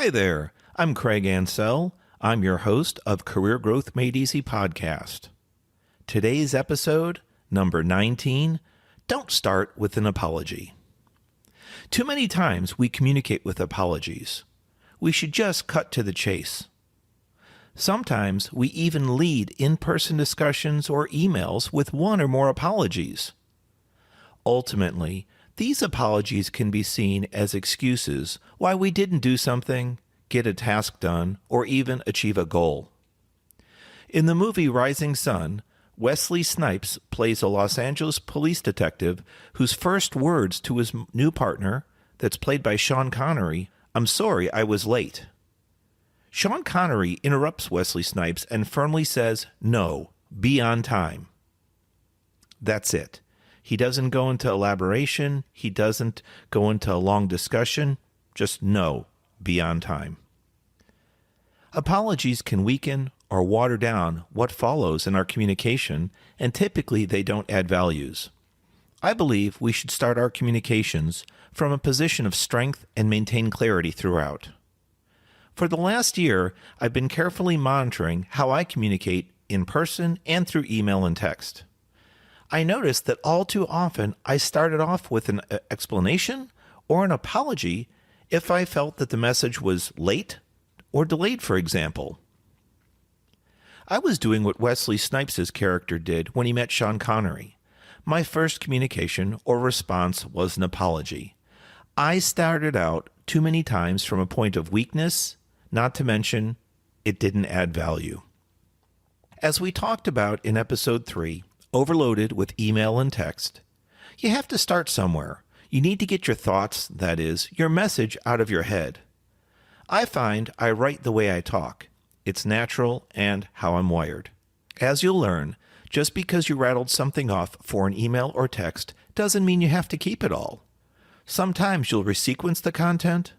Hi there, I'm Craig Ansell. I'm your host of Career Growth Made Easy podcast. Today's episode, number 19, Don't Start with an Apology. Too many times we communicate with apologies. We should just cut to the chase. Sometimes we even lead in-person discussions or emails with one or more apologies. Ultimately, these apologies can be seen as excuses why we didn't do something, get a task done, or even achieve a goal. In the movie Rising Sun, Wesley Snipes plays a Los Angeles police detective whose first words to his new partner, that's played by Sean Connery, "I'm sorry I was late." Sean Connery interrupts Wesley Snipes and firmly says, "No, be on time." That's it. He doesn't go into elaboration. He doesn't go into a long discussion. Just no, be on time. Apologies can weaken or water down what follows in our communication, and typically they don't add values. I believe we should start our communications from a position of strength and maintain clarity throughout. For the last year, I've been carefully monitoring how I communicate in person and through email and text. I noticed that all too often I started off with an explanation or an apology if I felt that the message was late or delayed, for example. I was doing what Wesley Snipes' character did when he met Sean Connery. My first communication or response was an apology. I started out too many times from a point of weakness, not to mention it didn't add value. As we talked about in episode 3, overloaded with email and text, you have to start somewhere. You need to get your thoughts, that is, your message out of your head. I find I write the way I talk. It's natural and how I'm wired. As you'll learn, just because you rattled something off for an email or text doesn't mean you have to keep it all. Sometimes you'll resequence the content,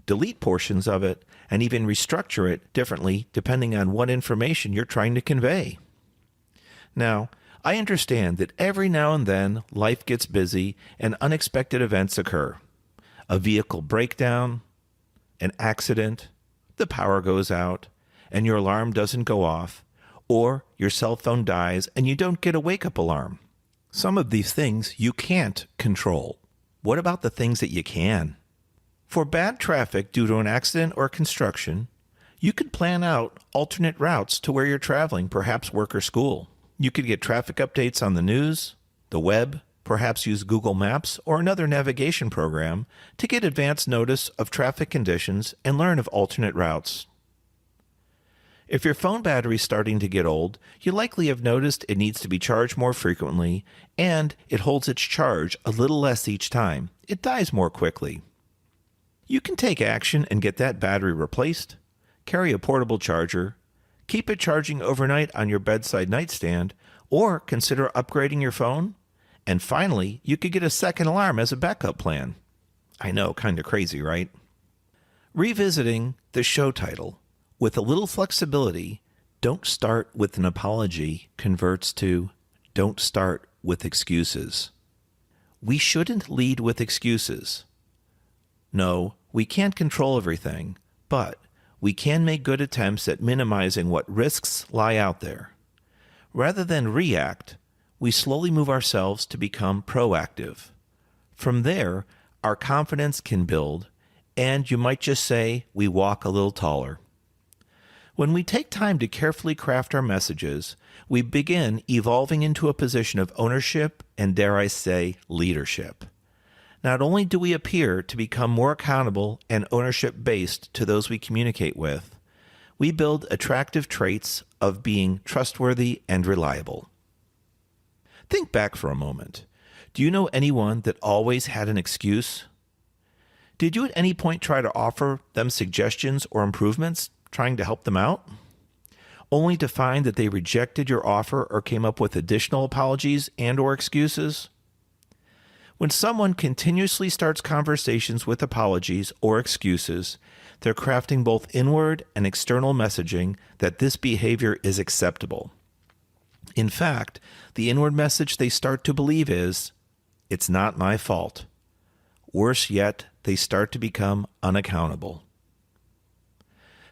delete portions of it, and even restructure it differently depending on what information you're trying to convey. Now, I understand that every now and then life gets busy and unexpected events occur. A vehicle breakdown, an accident, the power goes out, and your alarm doesn't go off, or your cell phone dies and you don't get a wake-up alarm. Some of these things you can't control. What about the things that you can? For bad traffic due to an accident or construction, you could plan out alternate routes to where you're traveling, perhaps work or school. You could get traffic updates on the news, the web, perhaps use Google Maps or another navigation program to get advance notice of traffic conditions and learn of alternate routes. If your phone battery is starting to get old, you likely have noticed it needs to be charged more frequently, and it holds its charge a little less each time. It dies more quickly. You can take action and get that battery replaced, carry a portable charger, keep it charging overnight on your bedside nightstand, or consider upgrading your phone. And finally, you could get a second alarm as a backup plan. I know, kind of crazy, right? Revisiting the show title, with a little flexibility, Don't Start with an Apology converts to Don't Start with Excuses. We shouldn't lead with excuses. No, we can't control everything, but we can make good attempts at minimizing what risks lie out there. Rather than react, we slowly move ourselves to become proactive. From there, our confidence can build, and you might just say we walk a little taller. When we take time to carefully craft our messages, we begin evolving into a position of ownership and, dare I say, leadership. Not only do we appear to become more accountable and ownership-based to those we communicate with, we build attractive traits of being trustworthy and reliable. Think back for a moment. Do you know anyone that always had an excuse? Did you at any point try to offer them suggestions or improvements, trying to help them out, only to find that they rejected your offer or came up with additional apologies and/or excuses? When someone continuously starts conversations with apologies or excuses, they're crafting both inward and external messaging that this behavior is acceptable. In fact, the inward message they start to believe is, "It's not my fault." Worse yet, they start to become unaccountable.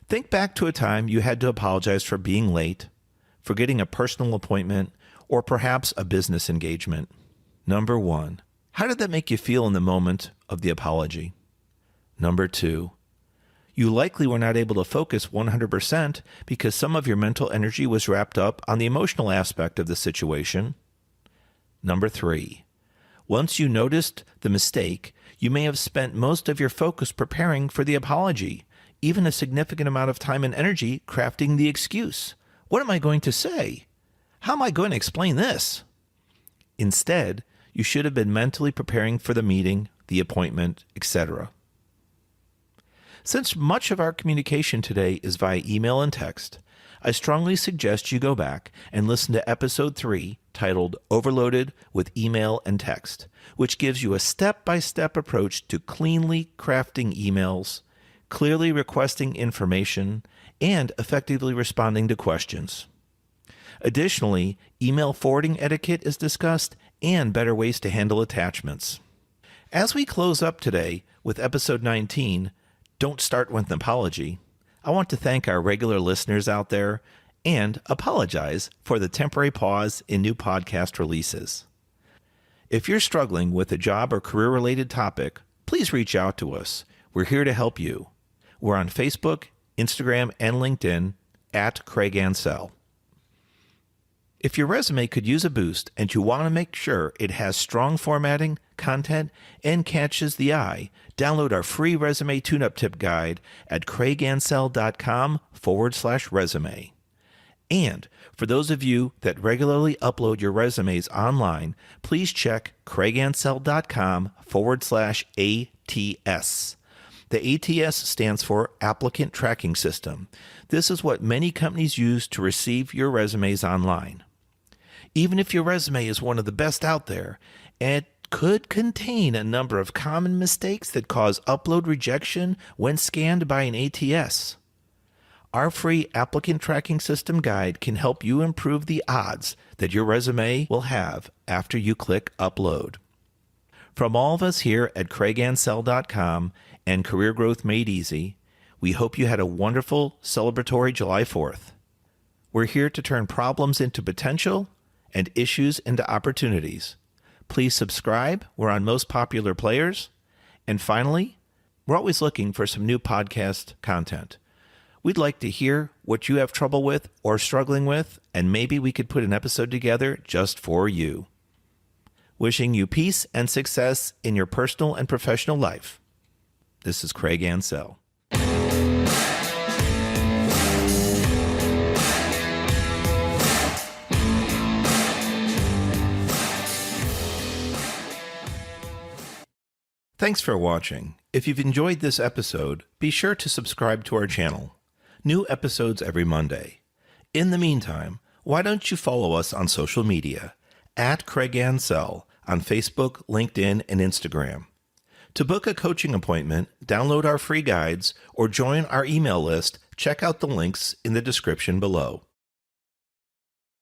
Think back to a time you had to apologize for being late, for getting a personal appointment, or perhaps a business engagement. Number 1, how did that make you feel in the moment of the apology? Number 2, you likely were not able to focus 100% because some of your mental energy was wrapped up on the emotional aspect of the situation. Number 3, once you noticed the mistake, you may have spent most of your focus preparing for the apology, even a significant amount of time and energy crafting the excuse. What am I going to say? How am I going to explain this? Instead, you should have been mentally preparing for the meeting, the appointment, etc. Since much of our communication today is via email and text, I strongly suggest you go back and listen to episode 3, titled Overloaded with Email and Text, which gives you a step-by-step approach to cleanly crafting emails, clearly requesting information, and effectively responding to questions. Additionally, email forwarding etiquette is discussed and better ways to handle attachments. As we close up today with episode 19, Don't Start with an Apology, I want to thank our regular listeners out there and apologize for the temporary pause in new podcast releases. If you're struggling with a job or career-related topic, please reach out to us. We're here to help you. We're on Facebook, Instagram, and LinkedIn at Craig Ansell. If your resume could use a boost and you want to make sure it has strong formatting, content, and catches the eye, download our free resume tune-up tip guide at craigansell.com/resume. And for those of you that regularly upload your resumes online, please check craigansell.com/ATS. The ATS stands for Applicant Tracking System. This is what many companies use to receive your resumes online. Even if your resume is one of the best out there, it could contain a number of common mistakes that cause upload rejection when scanned by an ATS. Our free Applicant Tracking System guide can help you improve the odds that your resume will have after you click Upload. From all of us here at craigansell.com and Career Growth Made Easy, we hope you had a wonderful celebratory July 4th. We're here to turn problems into potential and issues into opportunities. Please subscribe. We're on most popular players. And finally, we're always looking for some new podcast content. We'd like to hear what you have trouble with or struggling with, and maybe we could put an episode together just for you. Wishing you peace and success in your personal and professional life. This is Craig Ansell. Thanks for watching. If you've enjoyed this episode, be sure to subscribe to our channel. New episodes every Monday. In the meantime, why don't you follow us on social media at Craig Ansell on Facebook, LinkedIn, and Instagram. To book a coaching appointment, download our free guides, or join our email list, check out the links in the description below.